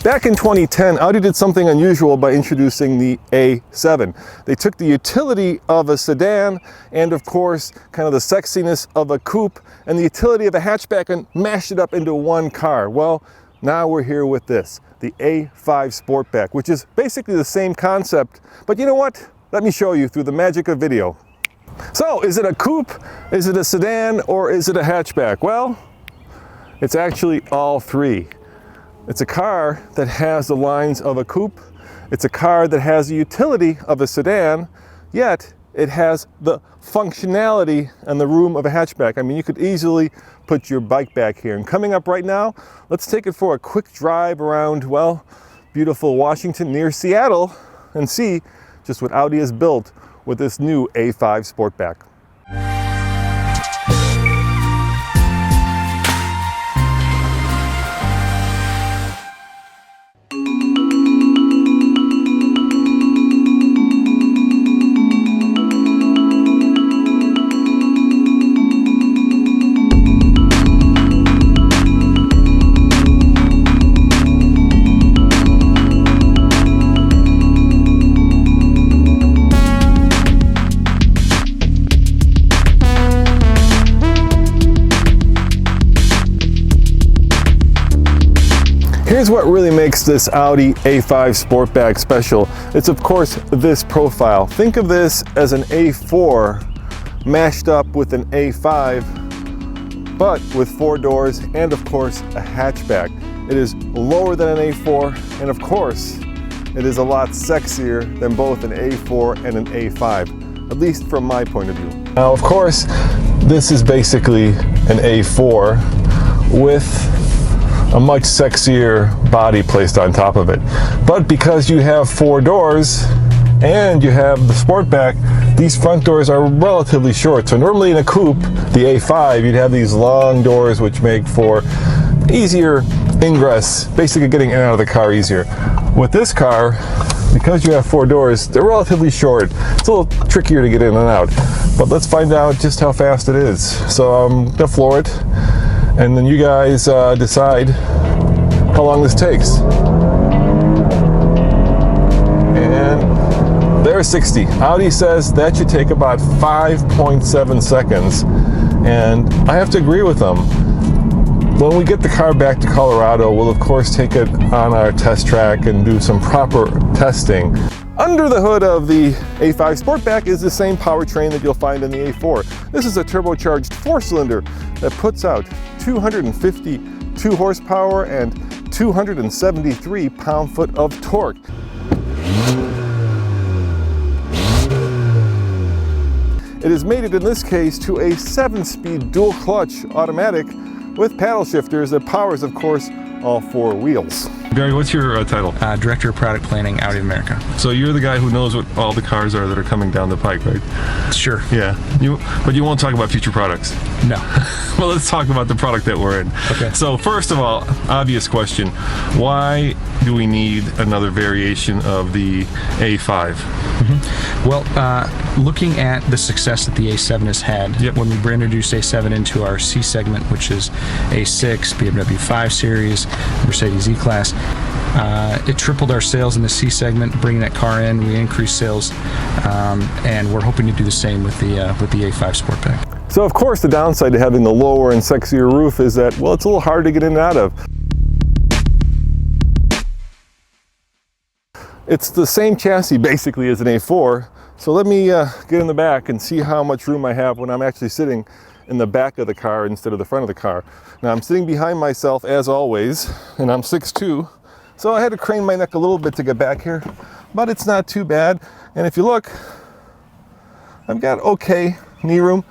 Back in 2010, Audi did something unusual by introducing the A7. They took the utility of a sedan and, of course, kind of the sexiness of a coupe and the utility of a hatchback and mashed it up into one car. Well, now we're here with this, the A5 Sportback, which is basically the same concept, but you know what? Let me show you through the magic of video. So, is it a coupe, is it a sedan, or is it a hatchback? Well, it's actually all three. It's a car that has the lines of a coupe, it's a car that has the utility of a sedan, yet it has the functionality and the room of a hatchback. I mean, you could easily put your bike back here. And coming up right now, let's take it for a quick drive around, well, beautiful Washington near Seattle and see just what Audi has built with this new A5 Sportback. Here's what really makes this Audi A5 Sportback special. It's of course this profile. Think of this as an A4 mashed up with an A5, but with 4 doors and of course a hatchback. It is lower than an A4 and of course it is a lot sexier than both an A4 and an A5, at least from my point of view. Now of course this is basically an A4 with a much sexier body placed on top of it. But because you have 4 doors and you have the Sportback, these front doors are relatively short. So normally in a coupe, the A5, you'd have these long doors which make for easier ingress, basically getting in and out of the car easier. With this car, because you have 4 doors, they're relatively short. It's a little trickier to get in and out. But let's find out just how fast it is. So I'm gonna floor it, and then you guys decide how long this takes. And there's 60. Audi says that should take about 5.7 seconds. And I have to agree with them. When we get the car back to Colorado, we'll of course take it on our test track and do some proper testing. Under the hood of the A5 Sportback is the same powertrain that you'll find in the A4. This is a turbocharged 4-cylinder that puts out 252 horsepower and 273 pound-foot of torque. It is mated in this case to a 7-speed dual-clutch automatic with paddle shifters that powers, of course, all 4 wheels. Gary, what's your title? Director of Product Planning, Audi of America. So you're the guy who knows what all the cars are that are coming down the pike, right? Sure. Yeah. But you won't talk about future products. No. Well, let's talk about the product that we're in. Okay. So first of all, obvious question. Why do we need another variation of the A5? Mm-hmm. Well, looking at the success that the A7 has had, when we introduced A7 into our C segment, which is A6, BMW 5 Series, Mercedes E-Class, it tripled our sales in the C segment. Bringing that car in, we increased sales, and we're hoping to do the same with the A5 Sportback. So of course the downside to having the lower and sexier roof is that, well, it's a little hard to get in and out of. It's the same chassis basically as an A4, so let me get in the back and see how much room I have when I'm actually sitting in the back of the car instead of the front of the car. Now I'm sitting behind myself as always, and I'm 6'2", so I had to crane my neck a little bit to get back here, but it's not too bad. And if you look, I've got okay knee room,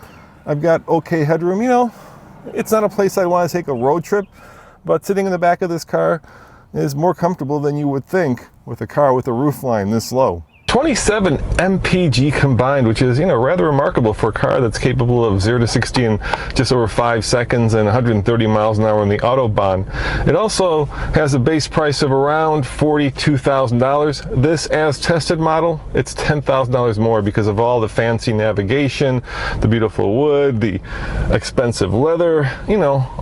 I've got okay headroom. You know, it's not a place I want to take a road trip, but sitting in the back of this car is more comfortable than you would think with a car with a roof line this low. 27 mpg combined, which is, rather remarkable for a car that's capable of 0 to 60 in just over 5 seconds and 130 miles an hour on the Autobahn. It also has a base price of around $42,000. This as tested model, it's $10,000 more because of all the fancy navigation, the beautiful wood, the expensive leather,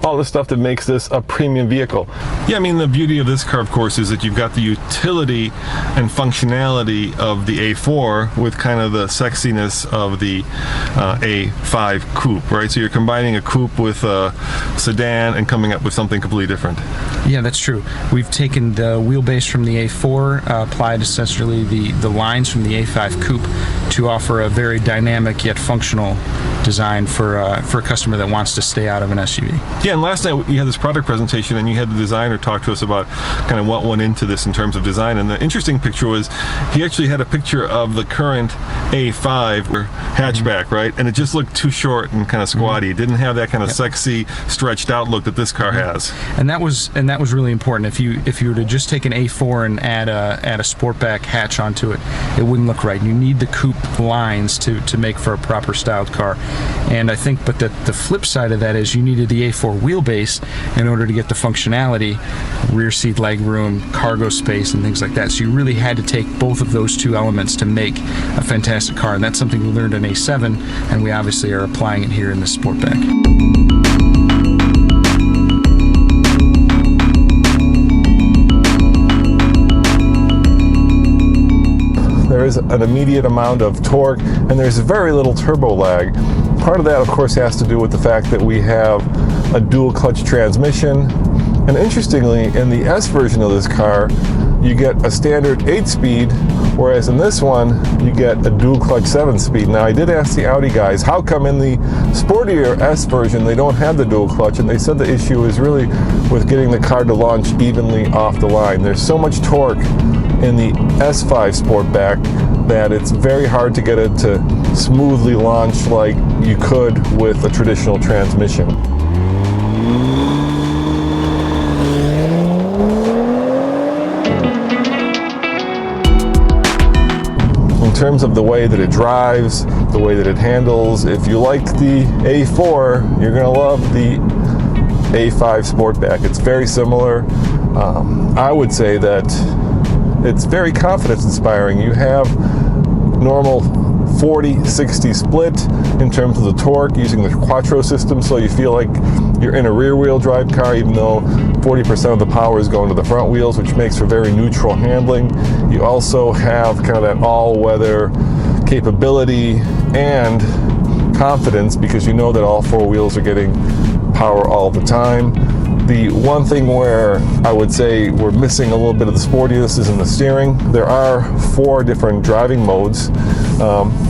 all the stuff that makes this a premium vehicle. Yeah, I mean, the beauty of this car, of course, is that you've got the utility and functionality of the A4 with kind of the sexiness of the A5 Coupe, right? So you're combining a coupe with a sedan and coming up with something completely different. Yeah, that's true. We've taken the wheelbase from the A4, applied essentially the lines from the A5 Coupe to offer a very dynamic yet functional design for a customer that wants to stay out of an SUV. Yeah, and last night you had this product presentation and you had the designer talk to us about kind of what went into this in terms of design, and the interesting picture was he actually had a picture of the current A5 hatchback, right? And it just looked too short and kind of squatty. It didn't have that kind of sexy, stretched out look that this car has. And that was really important. If you were to just take an A4 and add a Sportback hatch onto it, it wouldn't look right. You need the coupe lines to make for a proper styled car. And I think, but the flip side of that is you needed the A4 wheelbase in order to get the functionality, rear seat leg room, cargo space, and things like that. So you really had to take both of those two elements to make a fantastic car. And that's something we learned in A7, and we obviously are applying it here in the Sportback. There is an immediate amount of torque, and there's very little turbo lag. Part of that, of course, has to do with the fact that we have a dual clutch transmission. And interestingly, in the S version of this car, you get a standard 8-speed, whereas in this one, you get a dual clutch 7-speed. Now, I did ask the Audi guys, how come in the sportier S version they don't have the dual clutch? And they said the issue is really with getting the car to launch evenly off the line. There's so much torque in the S5 Sportback that it's very hard to get it to smoothly launch like you could with a traditional transmission. In terms of the way that it drives, the way that it handles, if you liked the A4, you're going to love the A5 Sportback. It's very similar. I would say that it's very confidence inspiring. You have normal 40-60 split in terms of the torque using the Quattro system, so you feel like you're in a rear-wheel drive car, even though 40% of the power is going to the front wheels, which makes for very neutral handling. You also have kind of that all-weather capability and confidence because you know that all four wheels are getting power all the time. The one thing where I would say we're missing a little bit of the sportiness is in the steering. There are 4 different driving modes: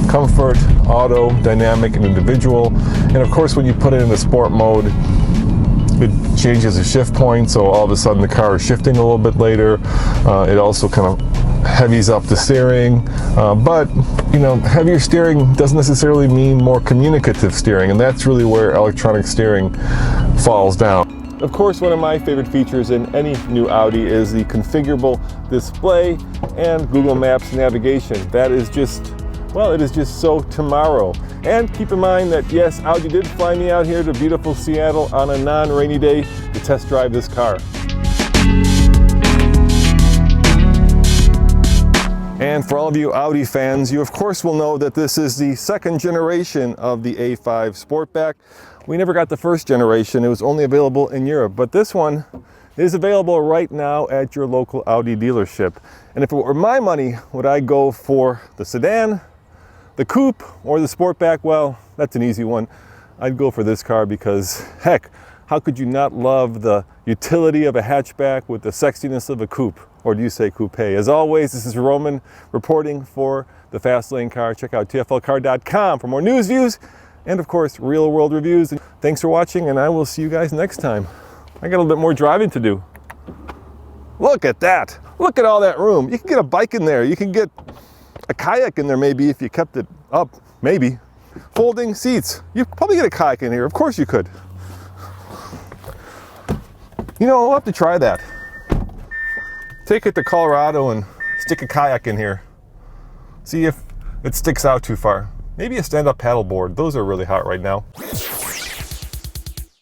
comfort, auto, dynamic, and individual. And of course, when you put it in the sport mode, it changes the shift point, so all of a sudden the car is shifting a little bit later. It also kind of heavies up the steering, but heavier steering doesn't necessarily mean more communicative steering, and that's really where electronic steering falls down. Of course, one of my favorite features in any new Audi is the configurable display and Google Maps navigation. That is just, well, it is just so tomorrow. And keep in mind that yes, Audi did fly me out here to beautiful Seattle on a non-rainy day to test drive this car. And for all of you Audi fans, you of course will know that this is the second generation of the A5 Sportback. We never got the first generation. It was only available in Europe, but this one is available right now at your local Audi dealership. And if it were my money, would I go for the sedan, the coupe, or the Sportback? Well, that's an easy one. I'd go for this car because, heck, how could you not love the utility of a hatchback with the sexiness of a coupe? Or do you say coupe? As always, this is Roman reporting for the Fast Lane Car. Check out tflcar.com for more news, views, and of course, real world reviews. And thanks for watching, and I will see you guys next time. I got a little bit more driving to do. Look at that. Look at all that room. You can get a bike in there. You can get a kayak in there maybe if you kept it up, maybe. Folding seats. You could probably get a kayak in here. Of course you could. I'll have to try that. Take it to Colorado and stick a kayak in here. See if it sticks out too far. Maybe a stand-up paddleboard. Those are really hot right now.